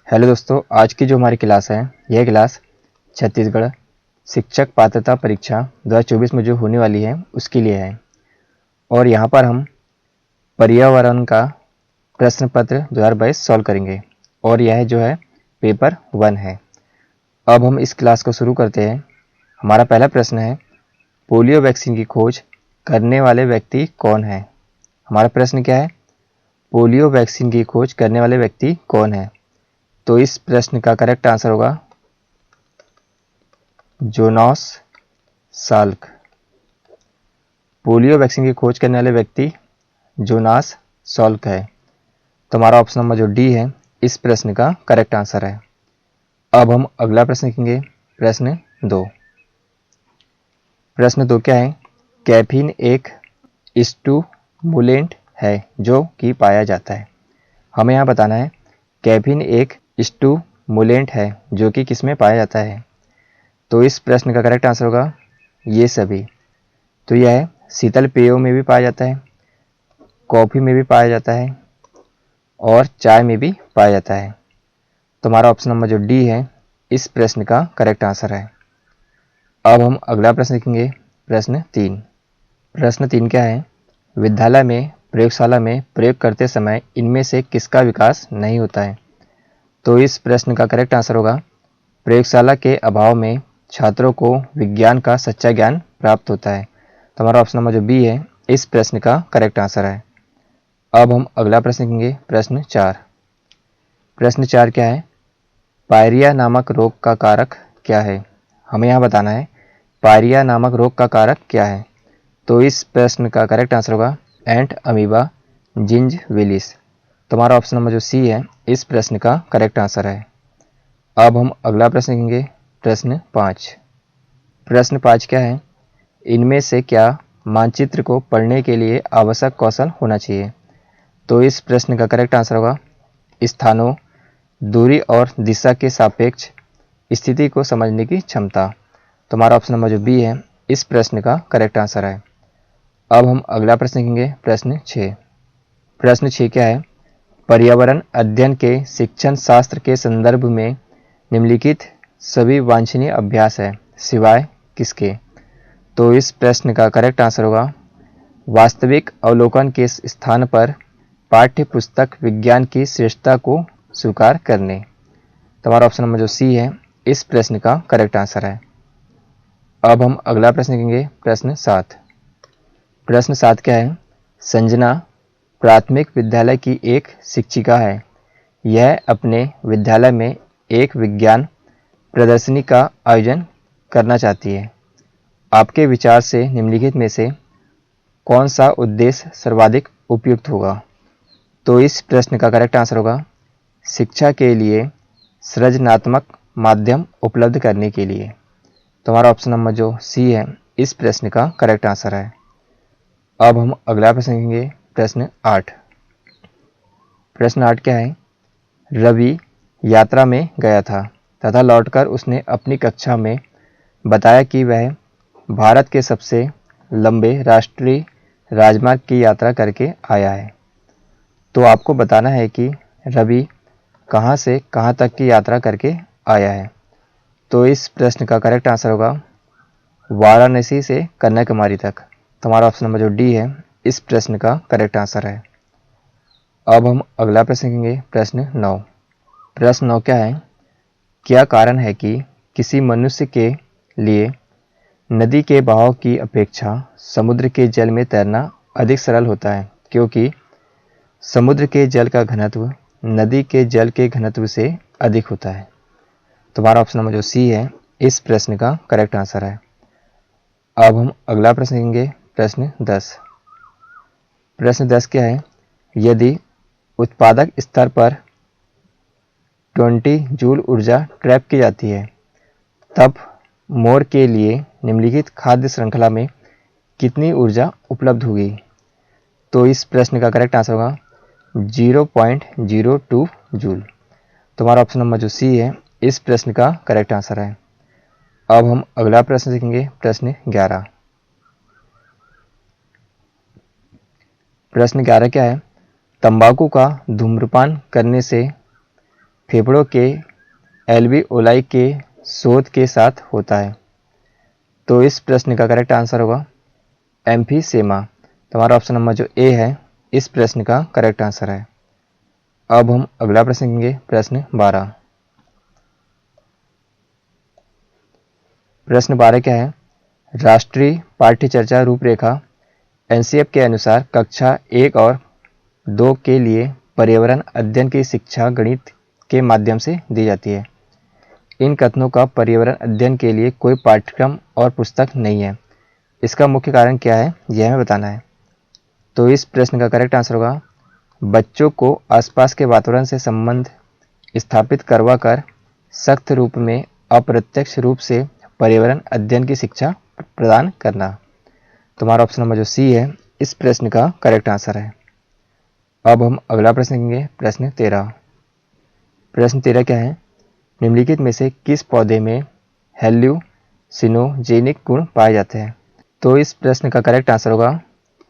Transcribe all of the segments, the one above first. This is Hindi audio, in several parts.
हेलो दोस्तों, आज की जो हमारी क्लास है यह क्लास छत्तीसगढ़ शिक्षक पात्रता परीक्षा 2024 में जो होने वाली है उसके लिए है। और यहाँ पर हम पर्यावरण का प्रश्न पत्र 2022 सॉल्व करेंगे और यह जो है पेपर 1 है। अब हम इस क्लास को शुरू करते हैं। हमारा पहला प्रश्न है, पोलियो वैक्सीन की खोज करने वाले व्यक्ति कौन है। हमारा प्रश्न क्या है, पोलियो वैक्सीन की खोज करने वाले व्यक्ति कौन है। तो इस प्रश्न का करेक्ट आंसर होगा जोनास साल्क। पोलियो वैक्सीन की खोज करने वाले व्यक्ति जोनास साल्क है। तो हमारा ऑप्शन नंबर जो डी है इस प्रश्न का करेक्ट आंसर है। अब हम अगला प्रश्न लिखेंगे, प्रश्न 2। प्रश्न 2 क्या है, कैफीन एक स्टूमुलेंट है जो कि पाया जाता है। हमें यहाँ बताना है कैफीन एक स्टूमुलेंट है जो कि किसमें पाया जाता है। तो इस प्रश्न का करेक्ट आंसर होगा ये सभी। तो यह है शीतल पेयों में भी पाया जाता है, कॉफ़ी में भी पाया जाता है और चाय में भी पाया जाता है। तो हमारा ऑप्शन नंबर जो डी है इस प्रश्न का करेक्ट आंसर है। अब हम अगला प्रश्न लिखेंगे, प्रश्न 3। प्रश्न 3 क्या है, विद्यालय में प्रयोगशाला में प्रयोग करते समय इनमें से किसका विकास नहीं होता है। तो इस प्रश्न का करेक्ट आंसर होगा प्रयोगशाला के अभाव में छात्रों को विज्ञान का सच्चा ज्ञान प्राप्त होता है। तो हमारा ऑप्शन नंबर जो बी है इस प्रश्न का करेक्ट आंसर है। अब हम अगला प्रश्न लिखेंगे, प्रश्न 4। प्रश्न 4 क्या है, पायरिया नामक रोग का कारक क्या है। हमें यहाँ बताना है पायरिया नामक रोग का कारक क्या है। तो इस प्रश्न का करेक्ट आंसर होगा एंट अमीबा जिंजविलिस। तो हमारा ऑप्शन नंबर जो सी है इस प्रश्न का करेक्ट आंसर है। अब हम अगला प्रश्न लिखेंगे, प्रश्न 5। प्रश्न 5 क्या है, इनमें से क्या मानचित्र को पढ़ने के लिए आवश्यक कौशल होना चाहिए। तो इस प्रश्न का करेक्ट आंसर होगा स्थानों, दूरी और दिशा के सापेक्ष स्थिति को समझने की क्षमता। तो हमारा ऑप्शन नंबर जो बी है इस प्रश्न का करेक्ट आंसर है। अब हम अगला प्रश्न लिखेंगे, प्रश्न 6। प्रश्न 6 क्या है, पर्यावरण अध्ययन के शिक्षण शास्त्र के संदर्भ में निम्नलिखित सभी वांछनीय अभ्यास है सिवाय किसके। तो इस प्रश्न का करेक्ट आंसर होगा वास्तविक अवलोकन के स्थान पर पाठ्य पुस्तक विज्ञान की श्रेष्ठता को स्वीकार करने। तो हमारा ऑप्शन नंबर जो सी है इस प्रश्न का करेक्ट आंसर है। अब हम अगला प्रश्न लिखेंगे, प्रश्न 7। प्रश्न 7 क्या है, संजना प्राथमिक विद्यालय की एक शिक्षिका है। यह अपने विद्यालय में एक विज्ञान प्रदर्शनी का आयोजन करना चाहती है। आपके विचार से निम्नलिखित में से कौन सा उद्देश्य सर्वाधिक उपयुक्त होगा। तो इस प्रश्न का करेक्ट आंसर होगा शिक्षा के लिए सृजनात्मक माध्यम उपलब्ध करने के लिए। तो हमारा ऑप्शन नंबर जो सी है इस प्रश्न का करेक्ट आंसर है। अब हम अगला प्रश्न लिखेंगे, प्रश्न 8। प्रश्न 8 क्या है, रवि यात्रा में गया था तथा लौटकर उसने अपनी कक्षा में बताया कि वह भारत के सबसे लंबे राष्ट्रीय राजमार्ग की यात्रा करके आया है। तो आपको बताना है कि रवि कहाँ से कहाँ तक की यात्रा करके आया है। तो इस प्रश्न का करेक्ट आंसर होगा वाराणसी से कन्याकुमारी तक। तो हमारा ऑप्शन नंबर जो डी है इस प्रश्न का करेक्ट आंसर है। अब हम अगला प्रश्न लिखेंगे, प्रश्न 9। प्रश्न 9 क्या है, क्या कारण है कि किसी मनुष्य के लिए नदी के बहाव की अपेक्षा समुद्र के जल में तैरना अधिक सरल होता है, क्योंकि समुद्र के जल का घनत्व नदी के जल के घनत्व से अधिक होता है। तो हमारा ऑप्शन नंबर जो सी है इस प्रश्न का करेक्ट आंसर है। अब हम अगला प्रश्न लेंगे, प्रश्न 10। प्रश्न 10 क्या है, यदि उत्पादक स्तर पर 20 जूल ऊर्जा ट्रैप की जाती है तब मोर के लिए निम्नलिखित खाद्य श्रृंखला में कितनी ऊर्जा उपलब्ध होगी। तो इस प्रश्न का करेक्ट आंसर होगा 0.02 जूल। तो हमारा ऑप्शन नंबर जो सी है इस प्रश्न का करेक्ट आंसर है। अब हम अगला प्रश्न देखेंगे, प्रश्न 11। प्रश्न 11 क्या है, तंबाकू का धूम्रपान करने से फेफड़ों के एल्वियोलाई के शोध के साथ होता है? तो इस प्रश्न का करेक्ट आंसर होगा एम्फीसेमा। तुम्हारा ऑप्शन नंबर जो ए है इस प्रश्न का करेक्ट आंसर है। अब हम अगला प्रश्न लेंगे, प्रश्न 12। प्रश्न 12 क्या है? राष्ट्रीय पाठ्यचर्या रूपरेखा एनसीएफ के अनुसार कक्षा 1 और 2 के लिए पर्यावरण अध्ययन की शिक्षा गणित के माध्यम से दी जाती है। इन कथनों का पर्यावरण अध्ययन के लिए कोई पाठ्यक्रम और पुस्तक नहीं है। इसका मुख्य कारण क्या है, यह हमें बताना है। तो इस प्रश्न का करेक्ट आंसर होगा बच्चों को आसपास के वातावरण से संबंध स्थापित करवा कर सख्त रूप में अप्रत्यक्ष रूप से पर्यावरण अध्ययन की शिक्षा प्रदान करना। तुम्हारा ऑप्शन नंबर जो सी है इस प्रश्न का करेक्ट आंसर है। अब हम अगला प्रश्न लेंगे, प्रश्न 13। प्रश्न 13 क्या है? निम्नलिखित में से किस पौधे में हेल्यूसिनोजेनिक गुण पाए जाते हैं? तो इस प्रश्न का करेक्ट आंसर होगा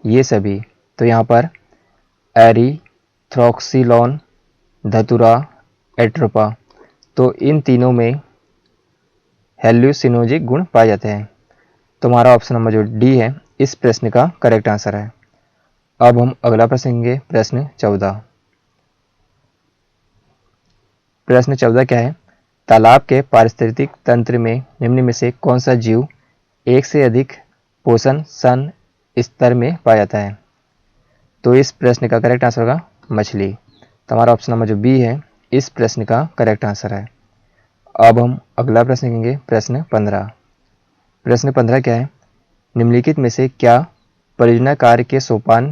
ये सभी। तो यहाँ पर एरीथ्रोक्सिलॉन, धतूरा, एट्रोपा, तो इन तीनों में हेल्यूसिनोजिक गुण पाए जाते हैं। तुम्हारा ऑप्शन नंबर जो डी है इस प्रश्न का करेक्ट आंसर है। अब हम अगला प्रश्न लेंगे, प्रश्न 14। प्रश्न 14 क्या है? तालाब के पारिस्थितिक तंत्र में निम्न में से कौन सा जीव एक से अधिक पोषण सन स्तर में पाया जाता है? तो इस प्रश्न का करेक्ट आंसर होगा मछली। तुम्हारा ऑप्शन नंबर जो बी है इस प्रश्न का करेक्ट आंसर है। अब हम अगला प्रश्न लेंगे, प्रश्न 15। प्रश्न 15 क्या है? निम्नलिखित में से क्या परियोजना कार्य के सोपान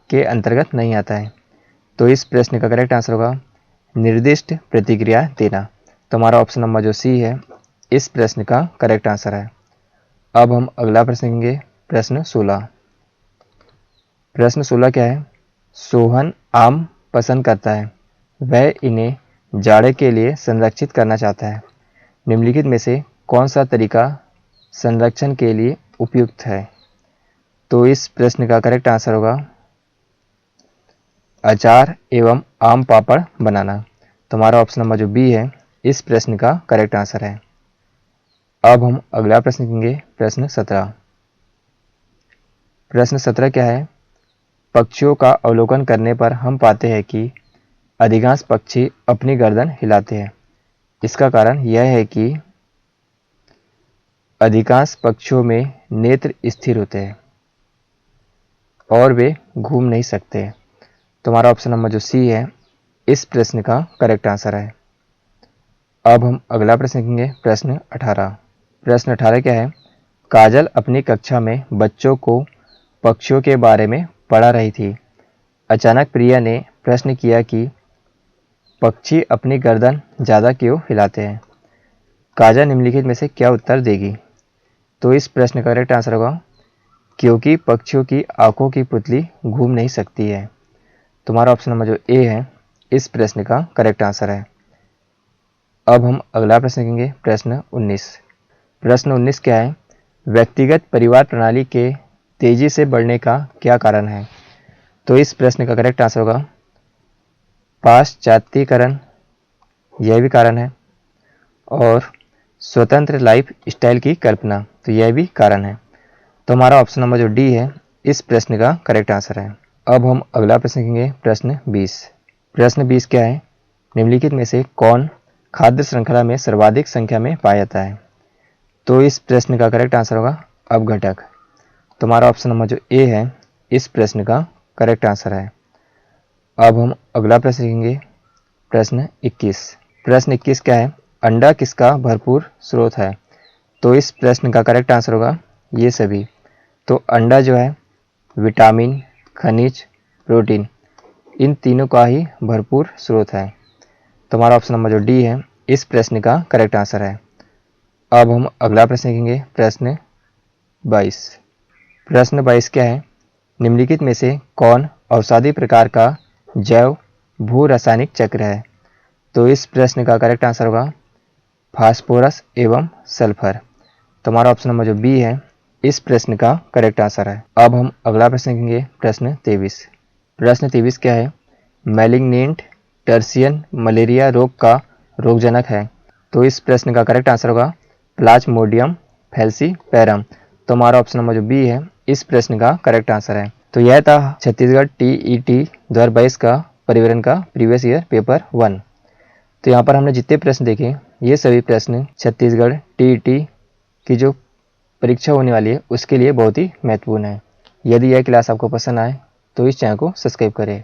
के अंतर्गत नहीं आता है? तो इस प्रश्न का करेक्ट आंसर होगा निर्दिष्ट प्रतिक्रिया देना। तुम्हारा ऑप्शन नंबर जो सी है इस प्रश्न का करेक्ट आंसर है। अब हम अगला प्रश्न लेंगे, प्रश्न 16। प्रश्न 16 क्या है? सोहन आम पसंद करता है, वह इन्हें जाड़े के लिए संरक्षित करना चाहता है। निम्नलिखित में से कौन सा तरीका संरक्षण के लिए उपयुक्त है? तो इस प्रश्न का करेक्ट आंसर होगा अचार एवं आम पापड़ बनाना। तुम्हारा ऑप्शन नंबर जो बी है इस प्रश्न का करेक्ट आंसर है। अब हम अगला प्रश्न लेंगे, प्रश्न 17। प्रश्न 17 क्या है? पक्षियों का अवलोकन करने पर हम पाते हैं कि अधिकांश पक्षी अपनी गर्दन हिलाते हैं। इसका कारण यह है कि अधिकांश पक्षियों में नेत्र स्थिर होते हैं और वे घूम नहीं सकते। तुम्हारा ऑप्शन नंबर जो सी है इस प्रश्न का करेक्ट आंसर है। अब हम अगला प्रश्न लेंगे, प्रश्न 18। प्रश्न 18 क्या है? काजल अपनी कक्षा में बच्चों को पक्षियों के बारे में पढ़ा रही थी। अचानक प्रिया ने प्रश्न किया कि पक्षी अपनी गर्दन ज़्यादा क्यों हिलाते हैं? काजल निम्नलिखित में से क्या उत्तर देगी? तो इस प्रश्न का करेक्ट आंसर होगा क्योंकि पक्षियों की आंखों की पुतली घूम नहीं सकती है। तुम्हारा ऑप्शन नंबर जो ए है इस प्रश्न का करेक्ट आंसर है। अब हम अगला प्रश्न लेंगे, प्रश्न 19। प्रश्न 19 क्या है? व्यक्तिगत परिवार प्रणाली के तेजी से बढ़ने का क्या कारण है? तो इस प्रश्न का करेक्ट आंसर होगा पाश्चात्यकरण, यह भी कारण है, और स्वतंत्र लाइफ स्टाइल की कल्पना, तो यह भी कारण है। तो हमारा ऑप्शन नंबर जो डी है इस प्रश्न का करेक्ट आंसर है। अब हम अगला प्रश्न लेंगे, प्रश्न 20। प्रश्न 20 क्या है? निम्नलिखित में से कौन खाद्य श्रृंखला में सर्वाधिक संख्या में पाया जाता है? तो इस प्रश्न का करेक्ट आंसर होगा अपघटक। तुम्हारा ऑप्शन नंबर जो ए है इस प्रश्न का करेक्ट आंसर है। अब हम अगला प्रश्न लेंगे, प्रश्न 21। प्रश्न 21 क्या है? अंडा किसका भरपूर स्रोत है? तो इस प्रश्न का करेक्ट आंसर होगा ये सभी। तो अंडा जो है विटामिन, खनिज, प्रोटीन, इन तीनों का ही भरपूर स्रोत है। तुम्हारा ऑप्शन नंबर जो डी है इस प्रश्न का करेक्ट आंसर है। अब हम अगला प्रश्न लेंगे, प्रश्न 22। प्रश्न 22 क्या है? निम्नलिखित में से कौन औषधि प्रकार का जैव भू रासायनिक चक्र है? तो इस प्रश्न का करेक्ट आंसर होगा फास्फोरस एवं सल्फर। तुम्हारा ऑप्शन नंबर जो बी है इस प्रश्न का करेक्ट आंसर है। अब हम अगला प्रश्न लेंगे, प्रश्न 23। प्रश्न 23 क्या है? मैलिग्नेंट टर्सियन मलेरिया रोग का रोगजनक है? तो इस प्रश्न का करेक्ट आंसर होगा प्लाज्मोडियम फैल्सीपैरम। तो हमारा ऑप्शन नंबर जो बी है इस प्रश्न का करेक्ट आंसर है। तो यह था छत्तीसगढ़ टीईटी 2022 का परिवहन का प्रीवियस ईयर पेपर 1। तो यहाँ पर हमने जितने प्रश्न देखे ये सभी प्रश्न छत्तीसगढ़ टीईटी की जो परीक्षा होने वाली है उसके लिए बहुत ही महत्वपूर्ण है। यदि यह क्लास आपको पसंद आए तो इस चैनल को सब्सक्राइब करें।